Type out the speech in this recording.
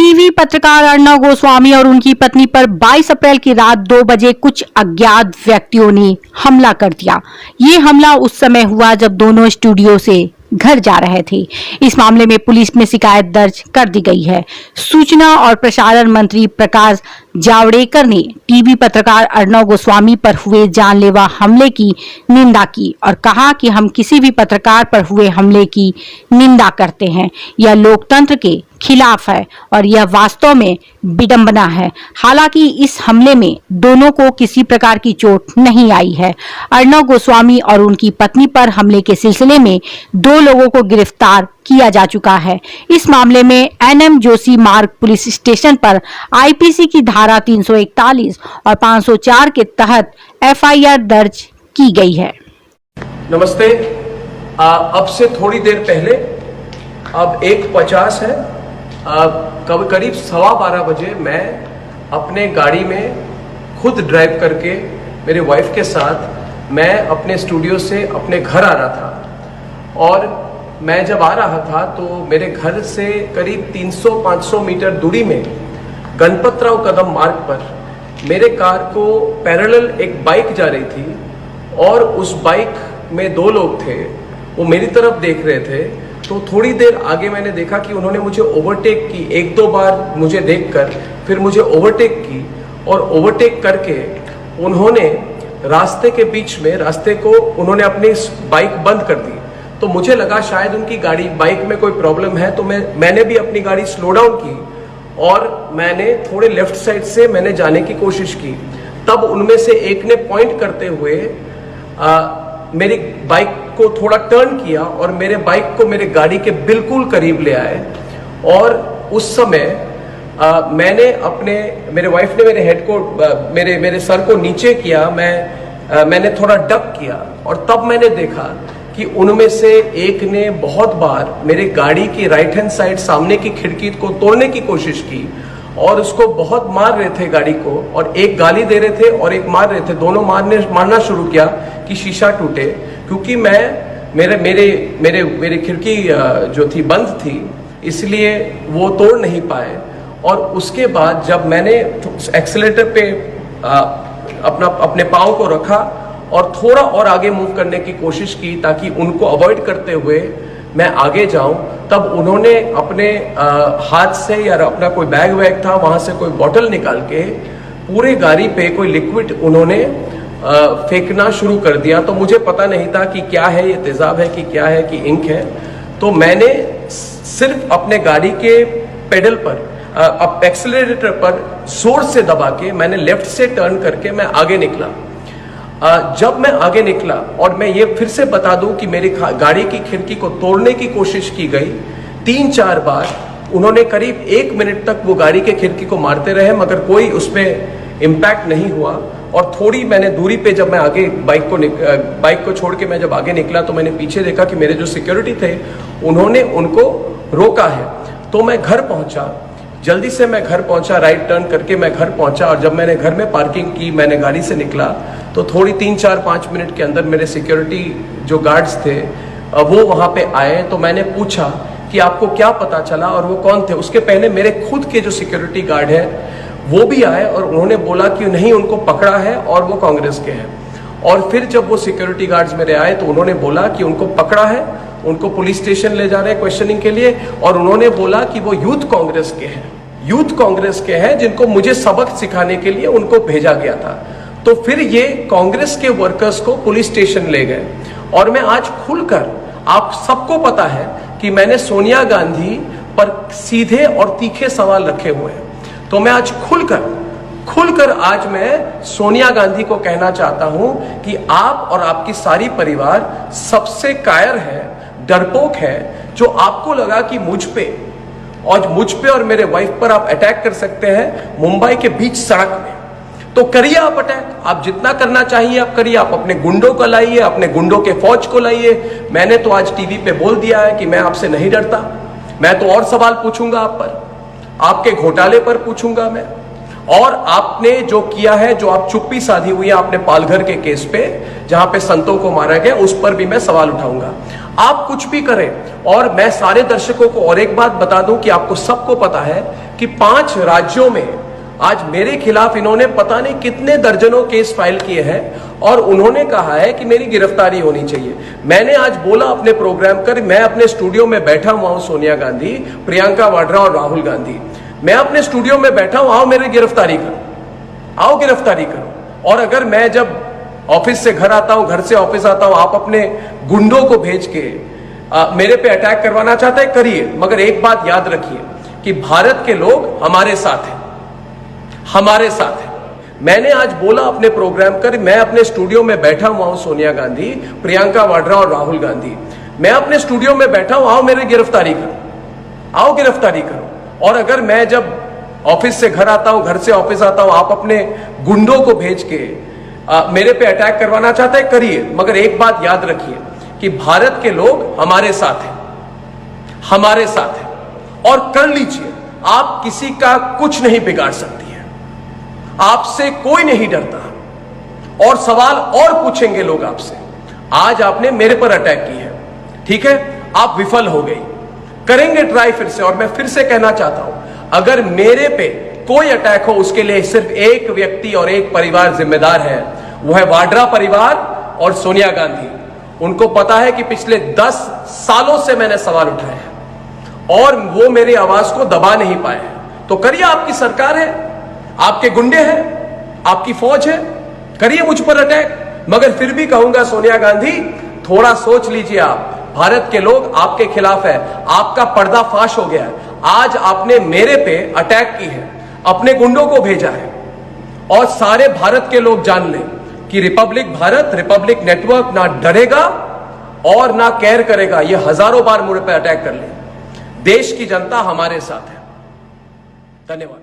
TV पत्रकार अर्णव गोस्वामी और उनकी पत्नी पर 22 अप्रैल की रात 2 बजे कुछ अज्ञात व्यक्तियों ने हमला कर दिया। ये हमला उस समय हुआ जब दोनों स्टूडियो से घर जा रहे थे। इस मामले में पुलिस में शिकायत दर्ज कर दी गई है। सूचना और प्रसारण मंत्री प्रकाश जावड़ेकर ने टीवी पत्रकार अर्णव गोस्वामी पर हुए जानलेवा हमले की निंदा की और कहा कि हम किसी भी पत्रकार पर हुए हमले की निंदा करते हैं। यह लोकतंत्र के खिलाफ है और यह वास्तव में विडंबना है। हालांकि इस हमले में दोनों को किसी प्रकार की चोट नहीं आई है। अर्णव गोस्वामी और उनकी पत्नी पर हमले के सिलसिले में 2 लोगों को गिरफ्तार किया जा चुका है। इस मामले में NM जोशी मार्ग पुलिस स्टेशन पर IPC की धारा 341 और 504 के तहत FIR दर्ज की गई है। नमस्ते। अब से थोड़ी देर पहले, अब 1:50 है, करीब 12:15 बजे मैं अपने गाड़ी में खुद ड्राइव करके मेरे वाइफ के साथ मैं अपने स्टूडियो से अपने घर आ रहा था। और मैं जब आ रहा था तो मेरे घर से करीब 300-500 मीटर दूरी में गणपतराव कदम मार्ग पर मेरे कार को पैरेलल एक बाइक जा रही थी और उस बाइक में 2 लोग थे। वो मेरी तरफ देख रहे थे। तो थोड़ी देर आगे मैंने देखा कि उन्होंने मुझे ओवरटेक की। 1-2 बार मुझे देखकर फिर मुझे ओवरटेक की और ओवरटेक करके उन्होंने रास्ते के बीच में रास्ते को उन्होंने अपनी बाइक बंद कर दी। तो मुझे लगा शायद उनकी बाइक में कोई प्रॉब्लम है। तो मैंने भी अपनी गाड़ी स्लो डाउन की और मैंने थोड़े लेफ्ट साइड से मैंने जाने की कोशिश की। तब उनमें से एक ने पॉइंट करते हुए मेरी बाइक को थोड़ा टर्न किया और मेरे बाइक को मेरे गाड़ी के बिल्कुल करीब ले आए। और उस समय मेरे वाइफ ने मेरे हेड को मेरे सर को नीचे किया। मैंने थोड़ा डक किया और तब मैंने देखा कि उनमें से एक ने बहुत बार मेरे गाड़ी की राइट हैंड साइड सामने की खिड़की को तोड़ने की कोशिश की और उसको बहुत मार रहे थे गाड़ी को। और एक गाली दे रहे थे और एक मार रहे थे। दोनों मारना शुरू किया कि शीशा टूटे, क्योंकि मेरी खिड़की जो थी बंद थी, इसलिए वो तोड़ नहीं पाए। और उसके बाद जब मैंने एक्सीलरेटर पे अपने पाँव को रखा और थोड़ा और आगे मूव करने की कोशिश की ताकि उनको अवॉइड करते हुए मैं आगे जाऊं, तब उन्होंने अपने हाथ से या अपना कोई बैग था वहां से कोई बोतल निकाल के पूरे गाड़ी पे कोई लिक्विड उन्होंने फेंकना शुरू कर दिया। तो मुझे पता नहीं था कि क्या है, ये तेजाब है कि क्या है कि इंक है। तो मैंने सिर्फ अपने गाड़ी के पेडल पर एक्सीलरेटर पर जोर से दबा के मैंने लेफ्ट से टर्न करके मैं आगे निकला। जब मैं आगे निकला, और मैं ये फिर से बता दूं कि मेरी गाड़ी की खिड़की को तोड़ने की कोशिश की गई 3-4 बार। उन्होंने करीब 1 मिनट तक वो गाड़ी के खिड़की को मारते रहे, मगर कोई उसमें इम्पैक्ट नहीं हुआ। और थोड़ी मैंने दूरी पे जब मैं आगे बाइक को छोड़ के मैं जब आगे निकला तो मैंने पीछे देखा कि मेरे जो सिक्योरिटी थे उन्होंने उनको रोका है। तो मैं घर पहुंचा, जल्दी से मैं घर पहुंचा, राइट टर्न करके मैं घर पहुंचा। और जब मैंने घर में पार्किंग की, मैंने गाड़ी से निकला तो थोड़ी 3-4-5 मिनट के अंदर मेरे सिक्योरिटी जो गार्ड्स थे वो वहां पे आए। तो मैंने पूछा कि आपको क्या पता चला और वो कौन थे। उसके पहले मेरे खुद के जो सिक्योरिटी गार्ड है वो भी आए और उन्होंने बोला कि नहीं, उनको पकड़ा है और वो कांग्रेस के हैं। और फिर जब वो सिक्योरिटी गार्ड्स मेरे आए तो उन्होंने बोला कि उनको पकड़ा है, उनको पुलिस स्टेशन ले जा रहे हैं क्वेश्चनिंग के लिए। और उन्होंने बोला कि वो यूथ कांग्रेस के हैं, जिनको मुझे सबक सिखाने के लिए उनको भेजा गया था। तो फिर ये कांग्रेस के वर्कर्स को पुलिस स्टेशन ले गए। और मैं आज खुलकर, आप सबको पता है कि मैंने सोनिया गांधी पर सीधे और तीखे सवाल रखे हुए हैं। तो मैं आज खुलकर आज मैं सोनिया गांधी को कहना चाहता हूं कि आप और आपकी सारी परिवार सबसे कायर है, डरपोक है, जो आपको लगा कि मुझ पे और मेरे वाइफ पर आप अटैक कर सकते हैं मुंबई के बीच सड़क में। तो करिए आप अटैक, आप जितना करना चाहिए आप करिए। आप अपने गुंडों को लाइए, अपने गुंडों के फौज को लाइए। मैंने तो आज टीवी पे बोल दिया है कि मैं आपसे नहीं डरता। मैं तो और सवाल पूछूंगा आप पर, आपके घोटाले पर पूछूंगा मैं। और आपने जो किया है, जो आप चुप्पी साधी हुई है आपने पालघर के केस पे, जहां पे संतों को मारा गया, उस पर भी मैं सवाल उठाऊंगा। आप कुछ भी करें। और मैं सारे दर्शकों को और एक बात बता दूं कि आपको सबको पता है कि 5 राज्यों में आज मेरे खिलाफ इन्होंने पता नहीं कितने दर्जनों केस फाइल किए हैं और उन्होंने कहा है कि मेरी गिरफ्तारी होनी चाहिए। मैंने आज बोला अपने प्रोग्राम कर, मैं अपने स्टूडियो में बैठा हुआ हूं, सोनिया गांधी, प्रियंका वाड्रा और राहुल गांधी, मैं अपने स्टूडियो में बैठा हूं, आओ मेरी गिरफ्तारी करो, आओ गिरफ्तारी करो। और अगर मैं जब ऑफिस से घर आता हूं, घर से ऑफिस आता हूं, आप अपने गुंडों को भेज के मेरे पे अटैक करवाना चाहते हैं, करिए, मगर एक बात याद रखिए कि भारत के लोग हमारे साथ हैं, हमारे साथ हैं। मैंने आज बोला अपने प्रोग्राम कर, मैं अपने स्टूडियो में बैठा हुआ हूं, सोनिया गांधी, प्रियंका वाड्रा और राहुल गांधी, मैं अपने स्टूडियो में बैठा हूं, आओ मेरी गिरफ्तारी करो, आओ गिरफ्तारी करो। और अगर मैं जब ऑफिस से घर आता हूं, घर से ऑफिस आता हूं, आप अपने गुंडों को भेज के मेरे पे अटैक करवाना चाहते हैं, करिए, मगर एक बात याद रखिए कि भारत के लोग हमारे साथ हैं, हमारे साथ हैं। और कर लीजिए, आप किसी का कुछ नहीं बिगाड़ सकती है, आपसे कोई नहीं डरता। और सवाल और पूछेंगे लोग आपसे। आज आपने मेरे पर अटैक की है, ठीक है, आप विफल हो गई, करेंगे ट्राई फिर से। और मैं फिर से कहना चाहता हूं, अगर मेरे पे कोई अटैक हो, उसके लिए सिर्फ एक व्यक्ति और एक परिवार जिम्मेदार है, वो है वाड्रा परिवार और सोनिया गांधी। उनको पता है कि पिछले 10 सालों से मैंने सवाल उठाए हैं और वो मेरी आवाज को दबा नहीं पाए हैं। तो करिए, आपकी सरकार है, आपके गुंडे हैं, आपकी फौज है, करिए मुझ पर अटैक। मगर फिर भी कहूंगा, सोनिया गांधी, थोड़ा सोच लीजिए। आप, भारत के लोग आपके खिलाफ है, आपका पर्दाफाश हो गया है। आज आपने मेरे पे अटैक की है, अपने गुंडों को भेजा है, और सारे भारत के लोग जान लें कि रिपब्लिक भारत, रिपब्लिक नेटवर्क ना डरेगा और ना केयर करेगा। ये हजारों बार मुझ पे अटैक कर ले, देश की जनता हमारे साथ है। धन्यवाद।